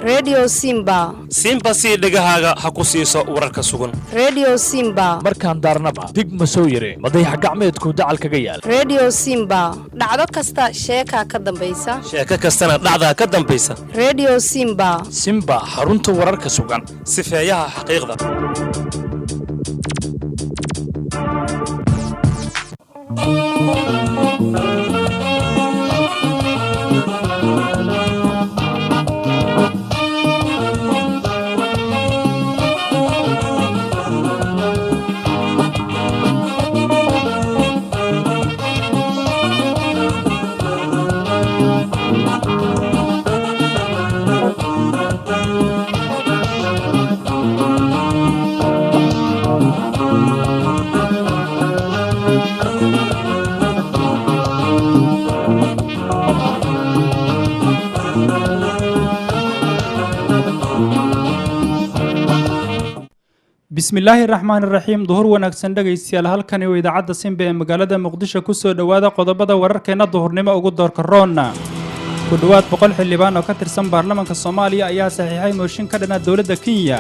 Radio Simba. Simba si dhagahaaga ha ku siiso wararka sugan. Radio Simba. markaan daarnaba dig ma soo yire madaxa gacmeedku dacal kaga yaal. Radio Simba. dhacdo kasta sheeka ka dambaysa. Sheeka kastana dhacda ka dambaysa. Radio Simba. Simba xarunta wararka sugan. Sifeeyaha xaqiiqda. بسم الله الرحمن الرحيم ظهور wanaagsan dhageystayaal halkani waa idaacada Simba ee magaalada Muqdisho ku soo dhawaada qodobada wararkeena duhurnimo ugu doorka roona ku dhawaad 100 xildhibaan oo ka tirsan baarlamaanka Soomaaliya ayaa saxiixay mooshin ka dhana dawladda Kenya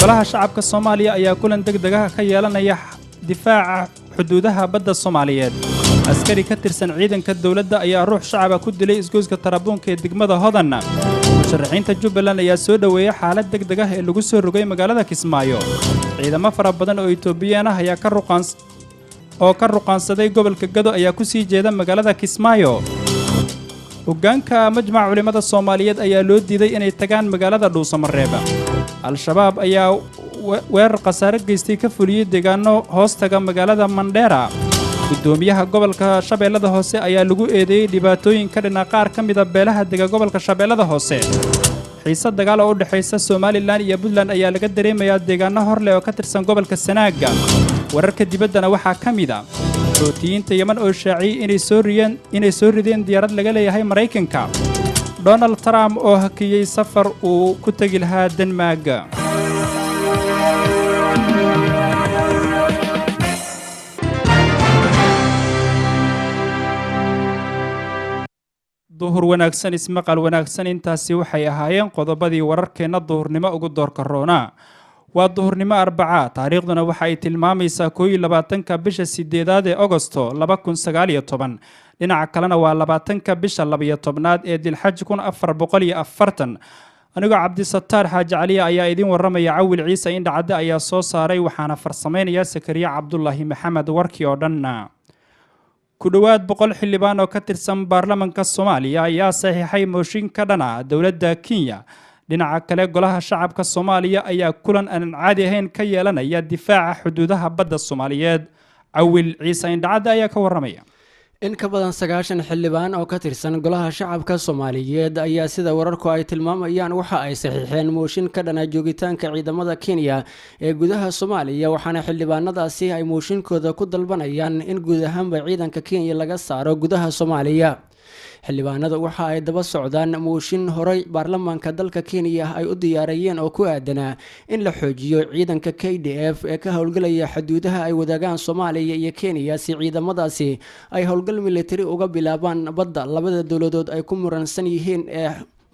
golaha shacabka Soomaaliya ayaa kulan degdeg ah ka yeelanaya difaaca xuduudaha badda Soomaaliyeed askari ka tirsan ciidanka dawladda ayaa ruux shacab ku dilay isgoyska Tarabuunka ee degmada Hodan musharaxiinta Jubbaland ayaa soo dhaweeyay xaalad degdeg ah ee lagu soo rogay magaalada Kismaayo ciidamo fara badan oo Itoobiyaan ah ayaa ka ruqaansaday gobolka Gado ayaa ku sii jeeda magaalada Kismaayo hogaanka majmac culimada Soomaaliyeed ayaa loo diiday inay tagaan magaalada Dhuusamareeb al-shabaab ayaa weerar qasaare geystay ka fuliyay deegaano hoostaga magaalada Mandheera gudoomiyaha gobolka Shabeellada Hoose ayaa lagu eedeeyay dhibaatooyin ka dhina qaar ka mid ah beelaha dega gobolka Shabeellada Hoose xiisad dagaal oo u dhaxaysa Somaliland iyo Puntland ayaa laga dareemayaa deegaano horle oo ka tirsan gobolka Sanaaga wararka dibaddana waxaa ka mid ah Xuutiyiinta Yemen oo shaaciyay inay soo rideen diyaarad laga leeyahay Mareykanka Donald Trump oo hakiyay safar uu ku tagi lahaa Denmark duhur wanaagsan ismaqal wanaagsan intaasi waxay ahaayeen qodobadii wararkeena duhurnimo ugu doorka roona waa duhurnimo Arbaca taariikhduna waxa ay tilmaamaysaa 22ka bisha 8aad ee Agosto 2019 dhinaca kalena waa 20ka bisha 12aad ee Dilxaj 1440 anigoo Cabdisattaar Xaaji Cali ayaa idin waramaya Cawil Ciise in dhacda ayaa soo saaray waxaana farsameynaya Sakariya Cabdullaahi Maxamed warkii oo dhan ku dhawaad 100 xildhibaan oo ka tirsan baarlamaanka Soomaaliya ayaa saxiixay mooshin ka dhana dawladda Kenya dhinaca kale golaha shacabka Soomaaliya ayaa kulan aan caadi ahayn ka yeelanaya difaaca xuduudaha badda Soomaaliyeed Cawil Ciise in dhacda ayaa ka waramaya in ka badan 90 xildhibaan oo ka tirsan golaha shacabka Soomaaliyeed ayaa sida wararku ay tilmaamayaan waxa ay saxiixeen mooshin ka dhana joogitaanka ciidamada Kenya ee gudaha Soomaaliya waxaana xildhibaanadaasi ay mooshinkooda ku dalbanayaan in guud ahaanba ciidanka Kenya laga saaro gudaha Soomaaliya xildhibaanadu waxa ay daba socdaan mooshin horay baarlamaanka dalka Kenya ay u diyaariyeen oo ku aadanaa in la xoojiyo ciidanka KDF ee ka howlgalaya xuduudaha ay wadaagaan Soomaaliya iyo Kenya si ciidamadaasi ay howlgal military uga bilaabaan badda labada dawladood ay ku muransan yihiin ee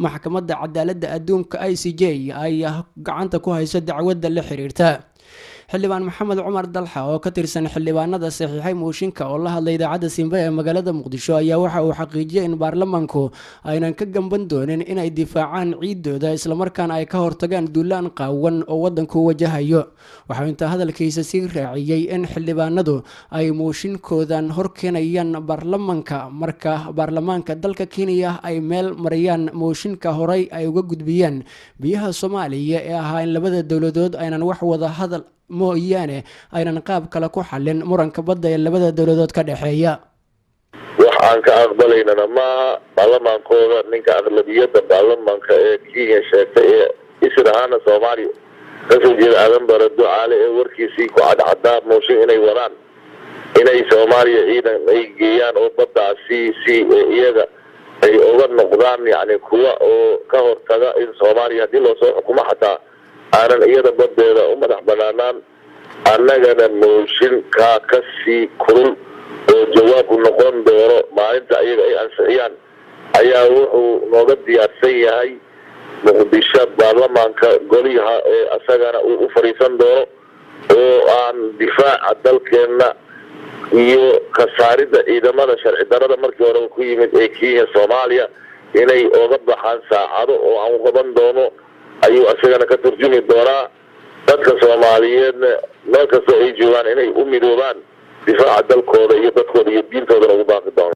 maxkamadda cadaaladda adduunka ICJ ay gacanta ku hayso dacwadda la xiriirta xildhibaan Maxamed Cumar Dalxa oo ka tirsan xildhibaanada saxiixay mooshinka oo la hadlay idaacada Simba ee magaalada Muqdisho ayaa waxa uu xaqiijiyay in baarlamaanku aynan ka gamban doonin inay difaacaan ciidooda isla markaana ay ka hortagaan duulaan qaawan oo wadanku wajahayo waxa inta hadalkiisa sii raaciyay in xildhibaanadu ay mooshinkoodan horkeenayaan baarlamaanka marka baarlamaanka dalka Kenya ay meel mariyaan mooshinka horay ay uga gudbiyaan biyaha Soomaaliya ee ahaa in labada dawladood aynan wax wada hadal mooyaane aynan qaab kale ku xalin muranka badda ee labada dawladood ka dhaxeeya waxaan ka aqbalaynaa ma baarlamaankooda ninka aqlabiyada baarlamaanka ee Kenya sheegtay ee israana Soomaaliya kasoo jeeda aadan bara ducaale ee warkiisii ku cadcada mooshin inay wadaan inay Soomaaliya ciidan ay geeyaan oo baddaasi si iyaga ay uga noqdaan yani kuwa oo ka hortaga in Soomaaliya hadii loo soo xukumo xataa aanan iyada badeeda u madax banaanaan annagana mooshin ka sii kulul oo jawaab u noqon doono maalinta ayaga ay ansixiyaan ayaa wuxuu nooga diyaarsan yahay muqdisho baarlamaanka goliha ee asagana uu u fariisan doono oo aan difaaca dalkeena iyo kasaaridda ciidamada sharci darrada markii hore ku yimid ee Kenya Soomaaliya inay oga baxaan saacado oo aan qaban doono ayuu asagana ka turjumi doonaa dadka Soomaaliyeedna meel kasta ay joogaan inay u midoobaan difaaca dalkooda iyo dadkooda iyo diintooda ugu baaqi doono.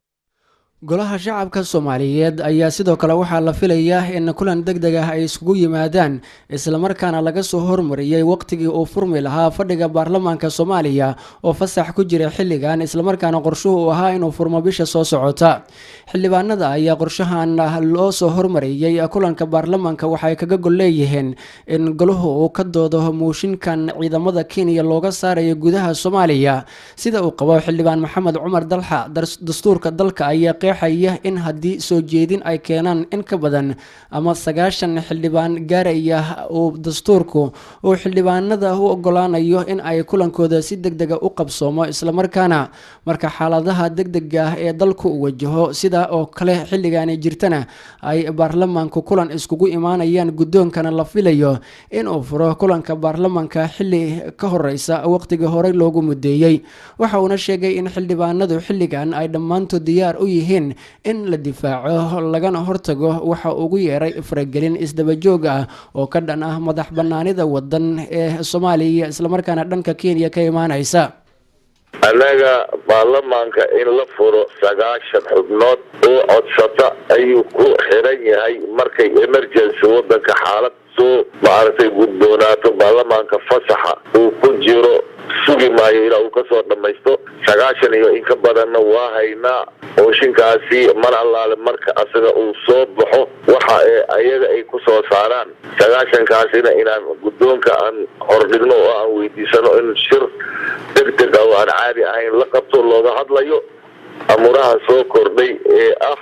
golaha shacabka Soomaaliyeed ayaa sidoo kale waxaa la filayaa in kulan degdeg ah ay isugu yimaadaan isla markaana laga soo hormariyay waqtigii uu furmi lahaa fadhiga baarlamaanka Soomaaliya oo fasax ku jira xilligan isla markaana qorshuhu uu ahaa inuu furmo bisha soo socota. xildhibaanada ayaa qorshahan loo soo hormariyay kulanka baarlamaanka waxay kaga gol leeyihiin in goluhu uu ka doodo mooshinkan ciidamada Kenya looga saarayo gudaha Soomaaliya sida uu qabo xildhibaan Maxamed Cumar Dalxa dastuurka dalka ayaa qeexaya in haddii soo jeedin ay keenaan in ka badan ama 90 xildhibaan gaaraya uu dastuurku uu xildhibaanada u ogolaanayo in ay kulankooda si degdeg ah u qabsoomo isla markaana marka xaaladaha degdega ah ee dalku u wajaho sida oo kale xilligan jirtana ay baarlamaanku kulan iskugu imaanayaan gudoonkana la filayo in uu furo kulanka baarlamaanka xilli ka horeysa waqtiga hore loogu mudeeyay waxa uu sheegay in xildhibaanadu xilligan ay dhamaantood diyaar u yihiin in la difaaco lagana hortago waxa ugu yeeray faragelin isdaba joog ah oo ka dhan ah madax banaanida wadan ee Soomaaliya isla markaana dhanka Kenya ka imaanaysa. anaga baarlamaanka in la furo 90 xubnood oo codsata ayuu ku xiran yahay markay emergency wadanka xaalad soo maartay guddoonaato baarlamaanka fasaxa uu ku jiro sugi maayo ilaa uu ka soo dhamaysto 90 iyo in ka badanna waa haynaa mooshinkaasi mar allaale marka asaga uu soo baxo waxa ayaga ay ku soo saaraan 90kaasina inaan guddoonka aan hordhigno oo aan weydiisano in shir degdeg ah oo aan caadi ahayn la qabto looga hadlayo amuraha soo kordhay ee ah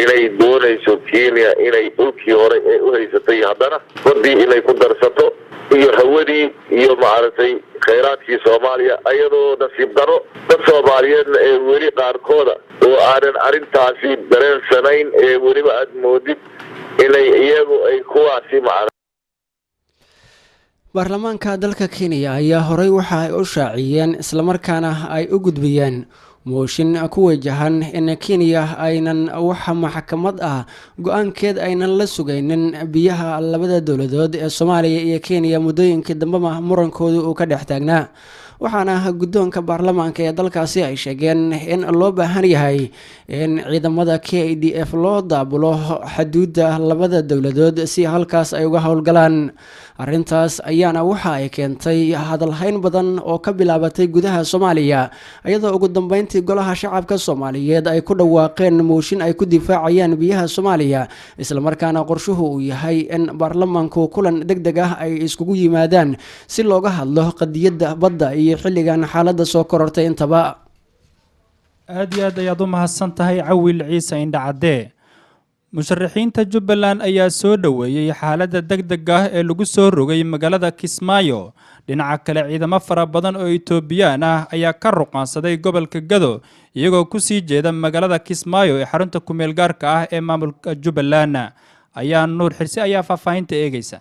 inay doonayso Kenya inay dhulkii hore ee u haysatay haddana badii inay ku darsato iyo hawadii iyo maartay kheyraadkii Soomaaliya ayadoo nasiib daro dad Soomaaliyeedna ee weli qaarkooda oo aanan arintaasi dareensanayn ee weliba aad moodid inay iyagu ay kuwaasi baarlamaanka dalka Kenya ayaa horey waxa ay u shaaciyeen isla markaana ay u gudbiyeen mooshin ku wajahan in Kenya aynan wax maxkamad ah go'aankeed aynan la sugaynin biyaha labada dawladood ee Soomaaliya iyo Kenya muddooyinkii dambe murankoodu uu ka dhex taagnaa waxaana guddoonka baarlamaanka ee dalkaasi ay sheegeen in loo baahan yahay in ciidamada KDF loo daabulo xuduudda labada dawladood si halkaas ay uga howlgalaan arrintaas ayaana waxa ay keentay hadalhayn badan oo ka bilaabatay gudaha Soomaaliya iyadoo ugu dambeyntii golaha shacabka Soomaaliyeed ay ku dhawaaqeen mooshin ay ku difaacayaan biyaha Soomaaliya isla markaana qorshuhu uu yahay in baarlamaanku kulan degdeg ah ay iskugu yimaadaan si looga hadlo qadiyadda badda iyo xilligan xaaladda soo korortay intaba. aad iyo aad ayaad u mahadsan tahay Cawil Ciise Indhacade. musharaxiinta Jubbaland ayaa soo dhaweeyay xaaladda degdega ah ee lagu soo rogay magaalada Kismaayo. dhinaca kale ciidamo fara badan oo Itoobiyaan ah ayaa ka ruqaansaday gobolka Gado iyagoo ku sii jeeda magaalada Kismaayo ee xarunta ku meel gaarka ah ee maamulka Jubbaland. ayaa Nuur Xirsi ayaa faahfaahinta eegaysa.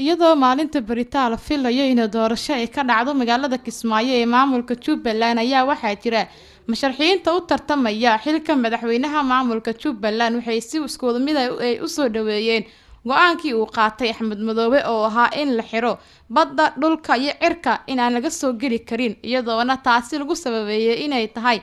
iyadoo maalinta baritaan la filayo in doorasho ay ka dhacdo magaalada Kismaayo ee maamulka Jubbaland ayaa waxaa jira musharaxiinta u tartamaya xilka madaxweynaha maamulka Jubbaland waxay si isku mid ah u soo dhaweeyeen go'aankii uu qaatay Axmed Madoobe oo ahaa in la xiro badda dhulka iyo cirka in aan laga soo gali karin iyadoona taasi lagu sababeeyay inay tahay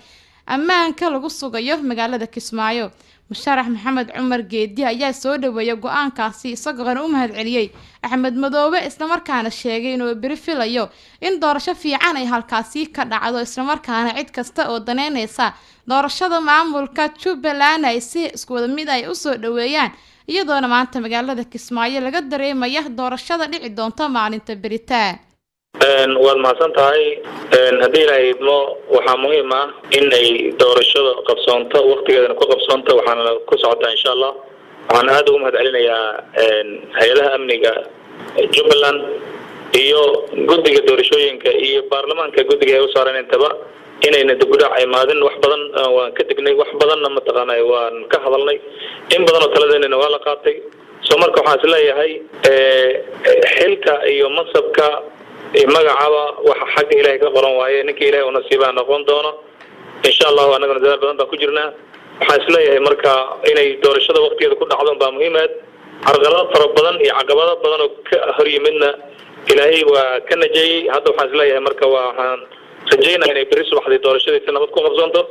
ammaanka lagu sugayo magaalada Kismaayo. musharax Maxamed Cumar Geedi ayaa soo dhaweeyay go'aankaasi isagoo u mahadceliyay Axmed Madoobe isla markaana sheegay inuu bari filayo in doorasho fiican ay halkaasi ka dhacdo isla markaana cid kasta oo daneynaysa doorashada maamulka Jubbaland ay si isku mid ay u soo dhaweeyaan iyadoona maanta magaalada Kismaayo laga dareemayo doorashada dhici doonta maalinta baritaan. waad mahadsan tahay haddii ilaahay idmo waxaa muhiim ah in ay doorashada qabsoonto waqtigeedana ku qabsoonto waxaana ku socotaa insha allah waxaan aad ugu mahadcelinayaa hay-adaha amniga Jubbaland iyo guddiga doorashooyinka iyo baarlamaanka guddiga ay u saareen intaba inayna dibudhac imaadin wax badan waan ka degnay wax badanna mataqaanaa waan ka hadalnay in badan oo taladeennana waa la qaatay soo marka waxaan isleeyahay xilka iyo mansabka magacaba waxa xagga ilaahay ka qoran waaye ninka ilaahay u nasiibaa noqon doono insha allahu annagana dadaal badan baan ku jirnaa waxaan isleeyahay marka inay doorashada waqtigeeda ku dhacdo baa muhiimaad carqalado fara badan iyo caqabado badan oo ka hor yimidna ilaahay waa ka najeeyey hadda waxaan isleeyahay marka waxaan rajaynayaa inay berri subaxdii doorashadiisa nabad ku qabsoonto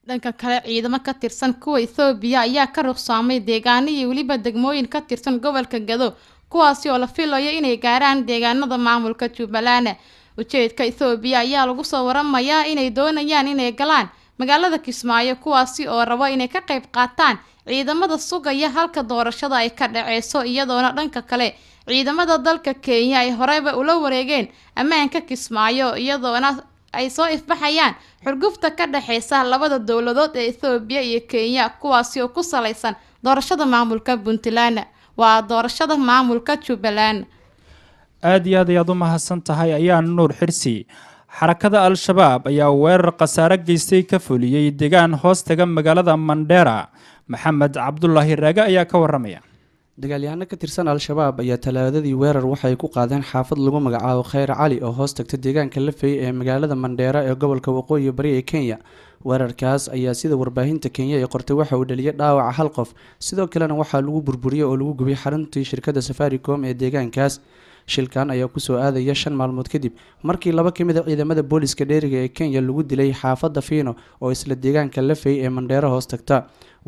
dhanka kale ciidamo ka tirsan kuwa Itoobiya ayaa ka ruqsaamay deegaano iyo waliba degmooyin ka tirsan gobolka Gado kuwaasi oo la filayo inay gaaraan deegaanada maamulka Jubbaland ujeedka Itoobiya ayaa lagu soo waramayaa inay doonayaan inay galaan magaalada Kismaayo kuwaasi oo rabo inay ka qayb qaataan ciidamada sugaya halka doorashada ay ka dhaceyso iyadoona dhanka kale ciidamada dalka Kenya ay horeyba ula wareegeen ammaanka Kismaayo iyadoona ay soo ifbaxayaan xurgufta ka dhaxeysa labada dawladood ee Itoobiya iyo Kenya kuwaasi oo ku saleysan doorashada maamulka Puntland waa doorashada maamulka Jubbaland aad iyo aad ayaad u mahadsan tahay ayaa nuur xirsi xarakada al-shabaab ayaa weerar khasaare geystay ka fuliyay deegaan hoostaga magaalada Mandera maxamed cabdullaahi raage ayaa ka waramaya dagaalyahano ka tirsan al-shabaab ayaa talaadadii weerar waxay ku qaadeen xaafad lagu magacaabo Khayr Cali oo hoos tagta deegaanka Lafey ee magaalada Mandera ee gobolka Waqooyi Bari ee Kenya weerarkaas ayaa sida warbaahinta Kenya ay qortay waxa uu dhaliyay dhaawac hal qof sidoo kalena waxaa lagu burburiyay oo lagu gubay xaruntii shirkadda Safaricom ee deegaankaas shilkan ayaa ku soo aadaya 5 maalmood kadib markii laba ka mid ah ciidamada booliska dheeriga ee Kenya lagu dilay xaafadda Fiino oo isla deegaanka Lafey ee Mandera hoos tagta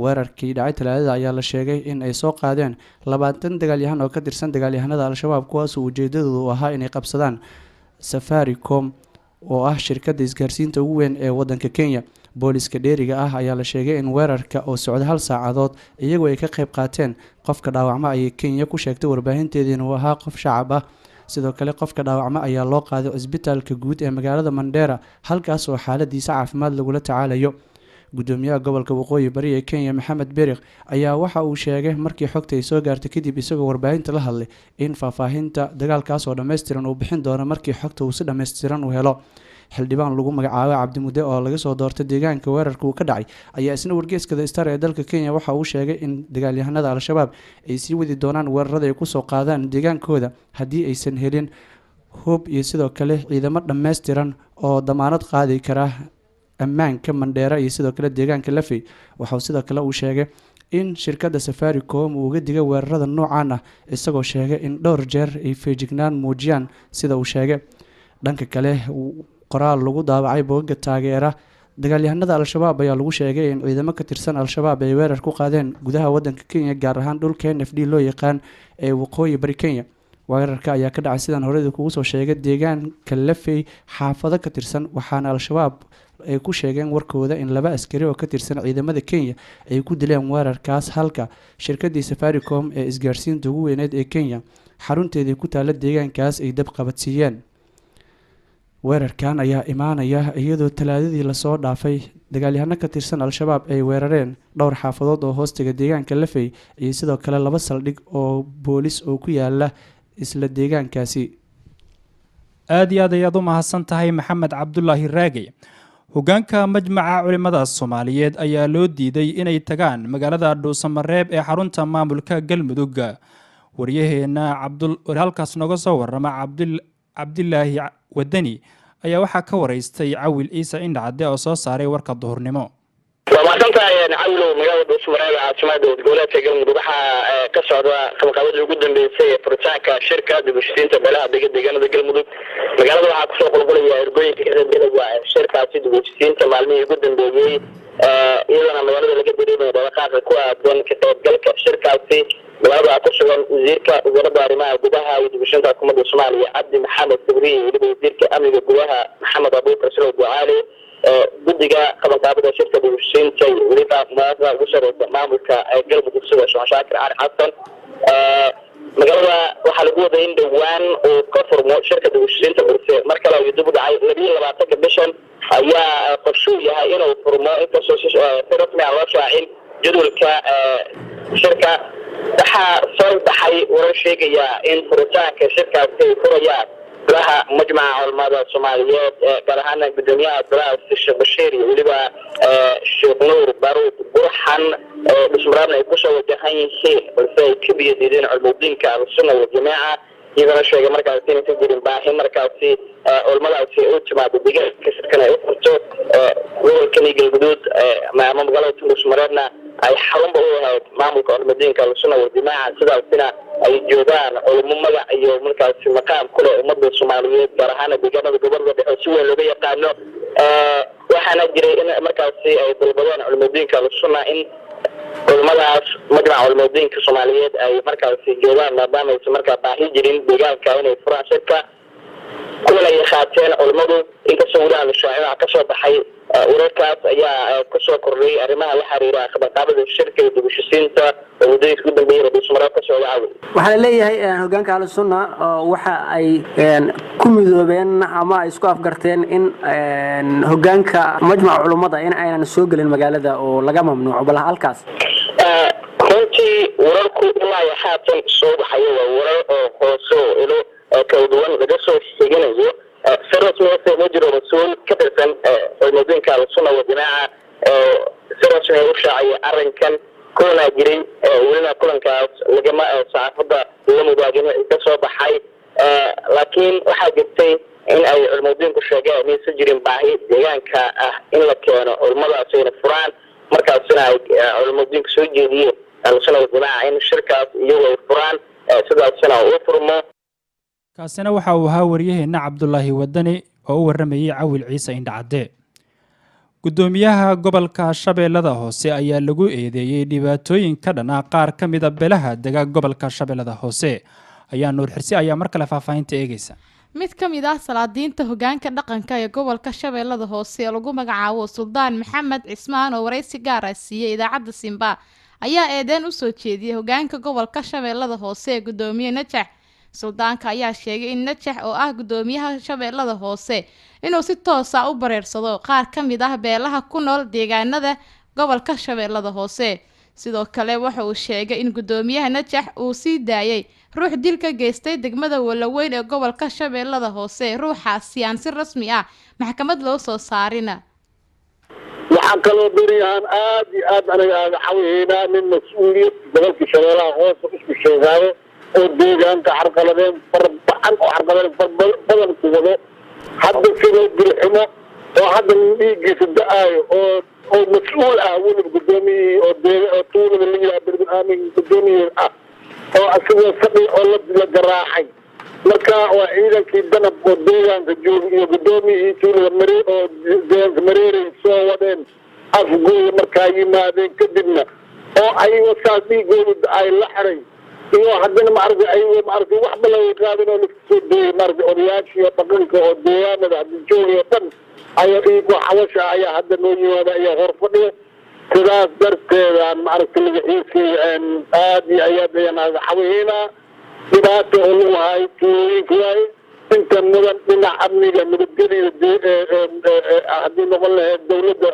weerarkii dhacay talaadada ayaa la sheegay in ay soo qaadeen 20 dagaalyahan oo ka tirsan dagaalyahanada al-shabaab kuwaas oo ujeedadoodu ahaa inay qabsadaan Safaricom oo ah shirkadda isgaarsiinta ugu weyn ee wadanka Kenya booliska dheeriga ah ayaa la sheegay in weerarka oo socday 1 saacadood iyagoo ay ka qayb qaateen qofka dhaawacma ay Kenya ku sheegtay warbaahinteedina uu ahaa qof shacab ah sidoo kale qofka dhaawacma ayaa loo qaaday isbitaalka guud ee magaalada Mandera halkaas oo xaaladiisa caafimaad lagula tacaalayo gudoomiyaha gobolka Waqooyi Bari ee Kenya Maxamed Beriq ayaa waxa uu sheegay markii xogta ay soo gaartay kadib isagoo warbaahinta la hadlay in faahfaahinta dagaalkaas oo dhameystiran uu bixin doono markii xogta uu si dhameystiran u helo xildhibaan lagu magacaabo Cabdimude oo laga soo doortay deegaanka weerarka uu ka dhacay ayaa isna wargeyskada Star ee dalka Kenya waxa uu sheegay in dagaalyahanada al-shabaab ay sii wadi doonaan weerarada ay ku soo qaadaan deegaankooda haddii aysan helin hub iyo sidoo kale ciidamo dhameystiran oo damaanad qaadi kara ammaanka Mandera iyo sidoo kale deegaanka Lafey waxa uu sidoo kale uu sheegay in shirkadda Safaricom uu uga digay weerarada noocan ah isagoo sheegay in dhowr jeer ay feejignaan muujiyaan sida uu sheegay dhanka kale qoraal lagu daabacay bogga taageera dagaalyahanada al-shabaab ayaa lagu sheegay in ciidamo ka tirsan al-shabaab ay weerar ku qaadeen gudaha wadanka Kenya gaar ahaan dhulka NFD loo yaqaan ee Waqooyi Bari Kenya weerarka ayaa ka dhacay sidaan horey kugu soo sheegay deegaanka Lafey xaafado ka tirsan waxaana al-shabaab ay ku sheegeen warkooda in 2 askari oo ka tirsan ciidamada Kenya ay ku dileen weerarkaas halka shirkadii Safaricom ee isgaarsiinta ugu weyneed ee Kenya xarunteedii ku taala deegaankaas ay dab qabadsiiyeen weerarkan ayaa imaanaya iyadoo talaadadii la soo dhaafay dagaalyahano ka tirsan al-shabaab ay weerareen dhowr xaafadood oo hoostiga deegaanka Lafey iyo sidoo kale 2 saldhig oo boolis oo ku yaala isla deegaankaasi aad iyo aad ayaad u mahadsan tahay maxamed cabdullaahi raage hogaanka majmaca culimada Soomaaliyeed ayaa loo diiday inay tagaan magaalada Dhuusamareeb ee xarunta maamulka Galmudug waryaheena halkaas nooga soo warama Cabdillaahi Wadani ayaa waxaa ka wareystay Cawil Ciise Indhacde oo soo saaray warka duhurnimo ومعتمد نعمله مجال السمراء عاصمة الدولة تجمع ضحى كسر خلقات الوجود بسيء فرتاك شركة بمشتين تبلها بجد جانب الجمود مجال ضحى كسر قلقلية إرجوي كذا بينه شركة تيجي بمشتين تمالني يجود بيجي إذا أنا مجال اللي جد بينه بوقع كوا دون كتاب جلك شركة في مجال ضحى كسر وزيرك وجرب رماء جبهة ويدبشين تحكمة الصومالية عبد محمد تبري اللي وزيرك أمن جبهة محمد أبو كسر وعالي guddiga qabanqaabada shirkada heshiinta weliba maanta ugu sareysa maamulka galmudug sida Shaakir Cali Xasan magaalada waxaa lagu waday in dhawaan uu ka furmo shirkada heshiinta balse mar kale uu dib u dhacay 22 bishan ayaa qorshu yahay inuu furmo inkastoo rasmi ah loo shaacin jadwalka shirka waxaa soo baxay warar sheegaya in furitaanka shirkaasi ay furayaan laha majmaca culamada soomaaliyeed gaar ahaan gudoomiyaha abdulaahi sheekh bashiir iyo weliba sheekh nuur baruud burxan dhusmaraadna ay kusoo wajahan yihiin balse ay ka biyadiideen culumudiinka ahlusunna waljamaaca iyagana sheegay markaasi inaysan jirin baahi markaasi culamadaasi u timaado deegaanka shirkana ay u furto gobolkan iyo galguduud ama magaalada dhusmaraadna ay xarunba u ahayd maamulka culumudiinka ahlusunna waljamaaca sidaasina ay joogaan culamo magac iyo markaasi maqaam kule ummadda soomaaliyeed gaar ahaan deegaanada gobolka dhexe si weyn looga yaqaano waxaana jiray in markaasi ay dalbadeen culumudiinka ahlusunna in culamadaas majmaca culumudiinka soomaaliyeed ay markaasi joogaan maadaama aysan markaa baahi jirin deegaanka inay furaan shirka kuwan ay qaateen culamadu inkastoo weli al-shaaciraha ka soo baxay wararkaas ayaa kusoo kordhay arrimaha la xiriira qabanqaabada shirka iyo dibashisiinta oo muddooyinka ugu dambeeyay dhusmaraad ka socda caawi waxaa leeyahay hogaanka ahlusunna waxa ay ku midoobeen ama ay isku afgarteen in hogaanka majmaca culimada in aynan soo gelin magaalada oo laga mamnuuco bal halkaas runtii wararku ilaa iyo haatan soo baxaya waa warar oo hoose oo ilo kala duwan laga soo xiganayo si rasmi ah ma jiro mas-uul ka tirsan culumudiinka ahlusunna waljamaaca si rasmi ah u shaacaya arrinkan kulana jiray welina kulankaas lagama saxaafadda la mudaajino ka soo baxay laakiin waxaa jirtay in ay culumudiinku sheegeen inaysan jirin baahi deegaanka ah in la keeno culimadaas ayna furaan markaasina ay culumudiinku soo jeediyeen ahlusunna waljamaaca in shirkaas iyagu ay furaan sidaasina uu furmo kaasina waxa uu ahaa waryaheena cabdulaahi wadani oo u waramayay cawil ciise indhacadde gudoomiyaha gobolka shabeellada hoose ayaa lagu eedeeyey dhibaatooyin ka dhan ah qaar ka mid a beelaha dega gobolka shabeellada hoose ayaa nuur xirsi ayaa mar kale faahfaahinta eegaysa mid ka mid ah salaadiinta hogaanka dhaqanka ee gobolka shabeellada hoose ee lagu magacaabo suldaan maxamed cismaan oo waraysi gaar ah siiyey idaacadda simba ayaa eedeen u soo jeediyey hogaanka gobolka shabeellada hoose ee gudoomiye najax suldaanka ayaa sheegay in najax oo ah gudoomiyaha shabeellada hoose inuu si toos ah u bareersado qaar ka mid ah beelaha ku nool deegaanada gobolka shabeellada hoose sidoo kale waxa uu sheegay in gudoomiyaha najax uu sii daayay ruux dil ka geystay degmada walaweyn ee gobolka shabeellada hoose ruuxaasi aan si rasmi ah maxkamad loo soo saarina waxaan kaloo beriyahan aad iyo aad anaga aaga xawihaynaa nin mas-uuliyad gobolka shabeellaha hoose isku sheegaayo oo deegaanka carqaladeen farbacan oo carqaladeen farbadan ku wado hadda sidoo dilxumo oo hadda dhiiggiisa da-aayo oo mas-uul ah weliba gudoomiyihii oo tuulada la yidhaha berbilaamin gudoomiyihii ah oo asigoo fadhi oo la garaaxay marka waa ciidankii danab oo deegaanka jooga iyo gudoomiyihii tuulada oo deegaanka mareeray soo wadeen afgooya markaa yimaadeen kadibna oo ayago saas dhiigooda ay la xiray iyo haddana maaragtay ayago maaragtay waxba laga qaadin oo laska soo deeyay maaragtay odayaashii oo dhaqanka oo deegaanada hadda joogay oo dhan ayaa dhiigoo xawasha ayaa hadda noo yimaada ayaa hor fadhiya sidaas darteedaan maaragtay magaxiisii aad iyo ayaad ayaan aaga xawihaynaa dhibaato oo lagu haay tuulooyinka waaye inta mudan dhinac amniga nabadgelyada haddii noqon lahayd dowladda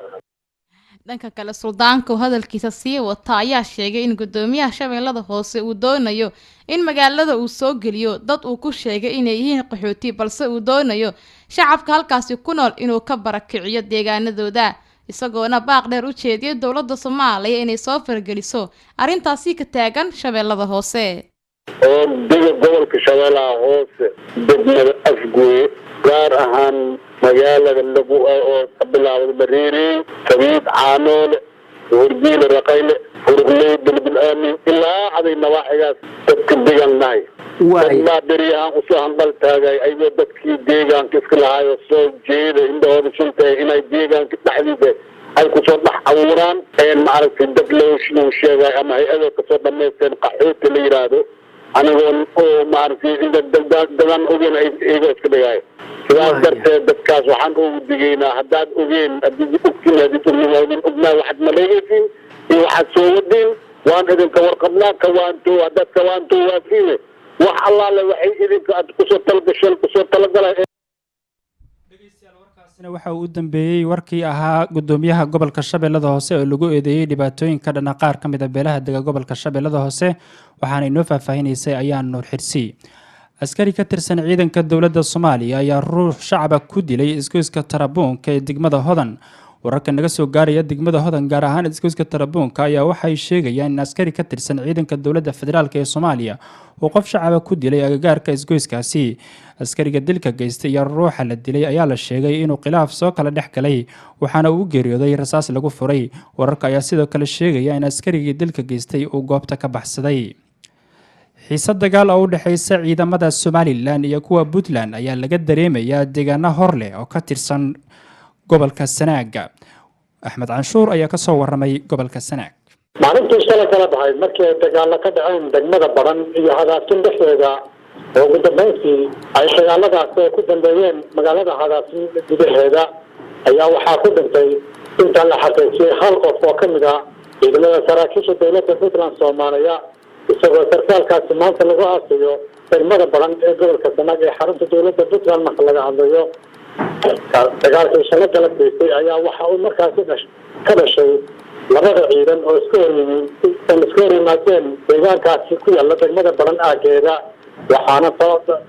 dhanka kale suldaanka oo hadalkiisa sii wata ayaa sheegay in gudoomiyaha shabeellada hoose uu doonayo in magaalada uu soo geliyo dad uu ku sheegay inay yihiin qaxooti balse uu doonayo shacabka halkaasi ku nool inuu ka barakiciyo deegaanadooda isagoona baaq dheer u jeediyay dowladda Soomaaliya inay soo fargeliso arrintaasi ka taagan shabeellada hoose oo gobolka shabeellaha hoose degmada afgooye gaar ahaan magaalada lagu oo ka bilaabay mareeri sabiid caanoole warjiil raqayle furgley bilbilaamin ilaa aday nawaaxigaas dadka deegaannahay waa beriyahan usoo hanbal taagay ayagoo dadkii deegaanka iska lahaayo soo jeeda indhahooda shintay inay deegaanka dhexdiisa ay kusoo dhex abuuraan maaragtay dad loo sheegay ama hay-adoo kasoo dhamaysteen qaxooti la yidhaahdo anigoon oo maaragtay inta dadan ogeyn iyagoo iska dhigaayo sidaas darteed dadkaas waxaan ugu digaynaa haddaad ogeen haddii ogtiin haddii ognimaadin ognaa waxaad maleegaysiin iyo waxaad soo wadiin waan idinka warqabnaa kawaanto haddaad kawaanto waasiine wax allaale waxay idinka aad kusoo talagasheen kusoo talagalay waxa uu u dambeeyey warkii ahaa gudoomiyaha gobolka shabeellada hoose oo lagu eedeeyey dhibaatooyin ka dhana qaar ka mid a beelaha dega gobolka shabeellada hoose waxaana inoo faahfaahinaysay ayaan nuur xirsi askari ka tirsan ciidanka dowladda Soomaaliya ayaa ruux shacab ku dilay isgoyska Tarabuunka ee degmada Hodan. wararka naga soo gaaraya degmada Hodan gaar ahaan isgoyska Tarabuunka ayaa waxay sheegayaan in askari ka tirsan ciidanka dowladda federaalka ee Soomaaliya uu qof shacab ku dilay agagaarka isgoyskaasi. askariga dilka geystay iyo ruuxa la dilay ayaa la sheegay inuu khilaaf soo kala dhex galay waxaana uu geeriyooday rasaas lagu furay. wararka ayaa sidoo kale sheegaya in askarigii dilka geystay uu goobta ka baxsaday. xiisad dagaal oo u dhaxaysa ciidamada Somaliland iyo kuwa Puntland ayaa laga dareemayaa deegaano hor leh oo ka tirsan gobolka Sanaag. Axmed Canshuur ayaa ka soo waramay gobolka Sanaag. maalintii shalay kala baxay markii dagaalo ka dhaceen degmada Baran iyo Hadaafin dhexdeeda oo ugu dambeyntii ay dagaaladaas ku dambeeyeen magaalada Hadaafin gudaheeda ayaa waxaa ku dhintay inta la xaqiijiyay hal qof oo kamid ah ciidamada saraakiisha dowladda Puntland Soomaaliya isagoo sarkaalkaasi maanta lagu aasayo degmada Baran ee gobolka Sanaag ee xarunta dowladda Puntland marka laga hadlayo. dagaalkii shalay kala geystay ayaa waxa uu markaasi ka dhashay labada ciidan oo isku horimaadeen deegaankaasi ku yaala degmada Baran aageeda waxaana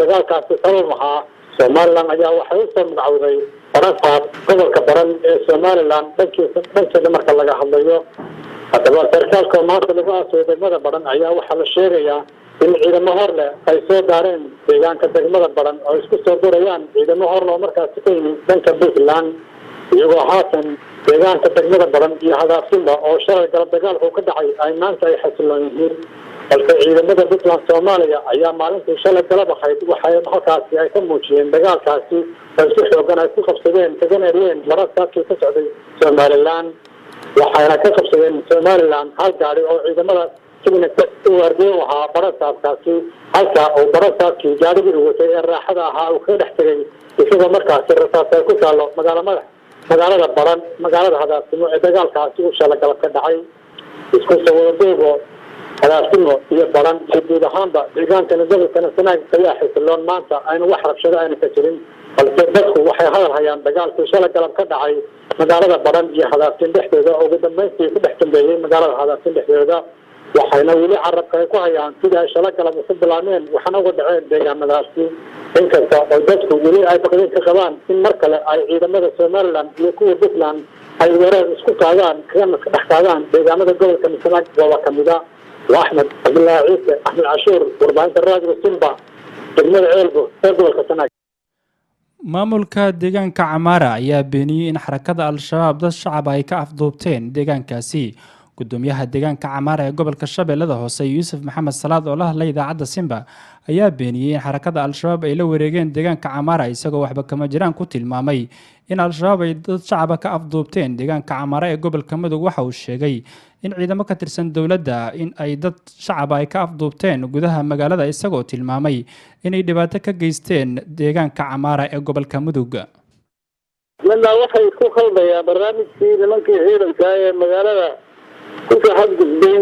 dagaalkaasi sabab ahaa Somaliland ayaa waxay usoo magacowday barasaab gobolka Baran ee Somaliland dhankeeda marka laga hadlayo. haddaba sarkaalka maanta lagu aasayo degmada Baran ayaa waxaa la sheegayaa in ciidamo hor leh ay soo gaareen deegaanka degmada Baran oo isku soo durayaan ciidamo hor loo markaasi ka yimid dhanka Puntland iyagoo haatan deegaanka degmada Baran iyo Hadaafinba oo shalay galab dagaalku ka dhacay ay maanta ay xasiloon yihiin. balse ciidamada Puntland Soomaaliya ayaa maalintii shalay galab ahayd waxay halkaasi ay ka muujiyeen dagaalkaasi oo si xoogan ay ku qabsadeen kagana eriyeen barasaabkii ka socday Somaliland waxayna ka qabsadeen Somaliland hal gaari oo ciidamada wardiyo ahaa barasaabkaasi halka oo barasaabkii gaarigii uu watay ee raaxada ahaa uu ka dhex tegay isagoo markaasi rasaas ay ku taalo magaalada Baran magaalada Hadaafin ee dagaalkaasi uu shalay galab ka dhacay. isku soo wadadeego Hadaafin iyo Baran guud ahaanba deegaanka gobolka Sanaag ayaa xisiloon maanta ayna wax rabshado ayna ka jirin balse dadku waxay hadal hayaan dagaalkii shalay galab ka dhacay magaalada Baran iyo Hadaafin dhexdeeda oo ugu dambeyntii ku dhex dambeeyay magaalada Hadaafin dhexdeeda waxayna weli carabka ay ku hayaan sida ay shalay galab u bilaabeen waxaana uga dhaceen deegaanadaasi. inkasta oo dadku weli ay baqdin ka qabaan in mar kale ay ciidamada Somaliland iyo kuwa Puntland ay weerar isku qaadaan kana ka dhex qaadaan deegaanada gobolka Sanaag waa kamid ah. Axmed Cabdullaahi Ciise Axmed Canshuur warbaahinta raadiga Simba degmada Ceelbo ee gobolka Sanaag. maamulka deegaanka Camaara ayaa beeniyay in xarakada Al-Shabaab dad shacab ay ka afduubteen deegaankaasi. gudoomiyaha deegaanka Camaara ee gobolka Shabeellada Hoose Yuusuf Maxamed Salaad oo la hadlay idaacadda Simba ayaa beeniyay in xarakada Al-Shabaab ay la wareegeen deegaanka Camaara isagoo waxba kama jiraan ku tilmaamay in Al-Shabaab ay dad shacab ka afduubteen deegaanka Camaara ee gobolka Mudug. waxa uu sheegay in ciidamo ka tirsan dowladda in ay dad shacab ay ka afduubteen gudaha magaalada isagoo tilmaamay inay dhibaato ka geysteen deegaanka Camaara ee gobolka Mudug. midna waxay ku khaldayaan barnaamijkii nimankii ciidanka ee magaalada kusoo xadgudbay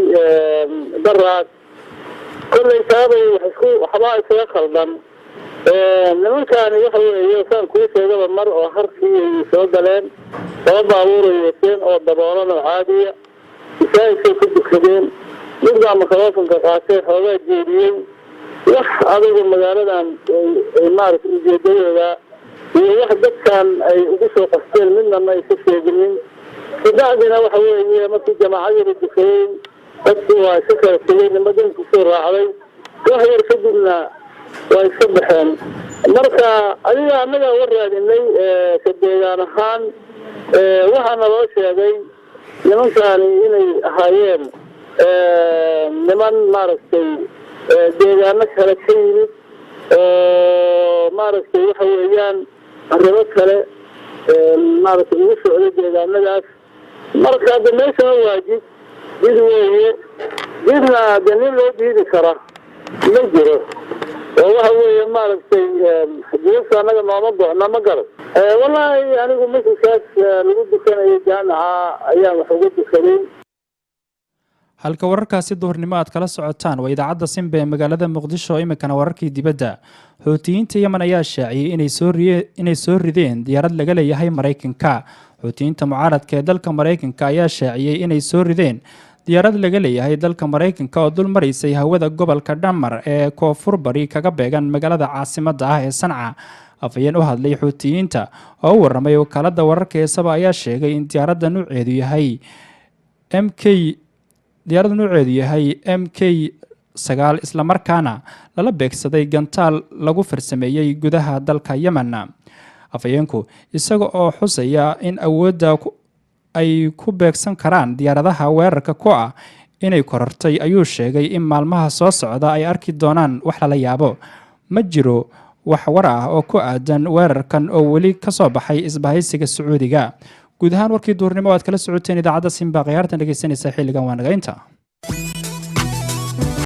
daraad kolley taabay waxbaa isaga khaldan. nimankaani waxa weeye saan kuu sheegaba mar oo harkii ay soo galeen laba baabuur ay wateen oo daboolan oo caadiya isaasay ku dukadeen midbaa makrofonka qaatee xoogaa jeediyey wax adigu magaaladan ay maaragtay ujeedadooda iyo wax dadkan ay ugu soo qasteen midna ma aysa sheeginin. kabacdina waxa weeye markii jamaacadii la dukayey dadkii waa iska kala tegey nimadin kusoo raacday wax yar kadibna waa iska baxeen. marka adiga annaga war raadinay ka deegaan ahaan waxaana loo sheegay nimankaani inay ahaayeen niman maaragtay deegaano kale ka yimid oo maaragtay waxa weeyaan arrimo kale maaragtay ugu socday deegaanadaas. marka hadda meeshana waa jid weeye jidna de nin loo diidi kara ma jiro oo waxa weeye maaragtay jidadka annaga nooma go'na ma garan. wallaahi anigu masjidkaas lagu dukanayo jaamaca ayaan wax uga dukaday. halka wararkaasi duhurnimo aad kala socotaan waa idaacadda Simba ee magaalada Muqdisho. iminkana wararkii dibadda. Xuutiyiinta Yemen ayaa shaaciyay inay soo rideen diyaarad laga leeyahay Mareykanka. Xuutiyiinta mucaaradka ee dalka Mareykanka ayaa shaaciyay inay soo rideen diyaarad laga leeyahay dalka Mareykanka oo dul mareysay hawada gobolka Dhamar ee koonfur bari kaga beegan magaalada caasimadda ah ee Sanca. afayeen u hadlay Xuutiyiinta oo u warramay wakaaladda wararka ee Saba ayaa sheegay in diyaaradda nuuceedu yahay MK9 isla markaana lala beegsaday gantaal lagu farsameeyay gudaha dalka Yemen. afayeenku isaga oo xusaya in awoodda ay ku beegsan karaan diyaaradaha weerarka ku ah inay korortay ayuu sheegay in maalmaha soo socda ay arki doonaan wax la yaabo. ma jiro wax war ah oo ku aadan weerarkan oo weli ka soo baxay isbahaysiga Sacuudiga. guud ahaan warkii duurnimo aad kala socoteen idaacadda Simba qiyaartan dhageysanaysa xilligan waa naga inta.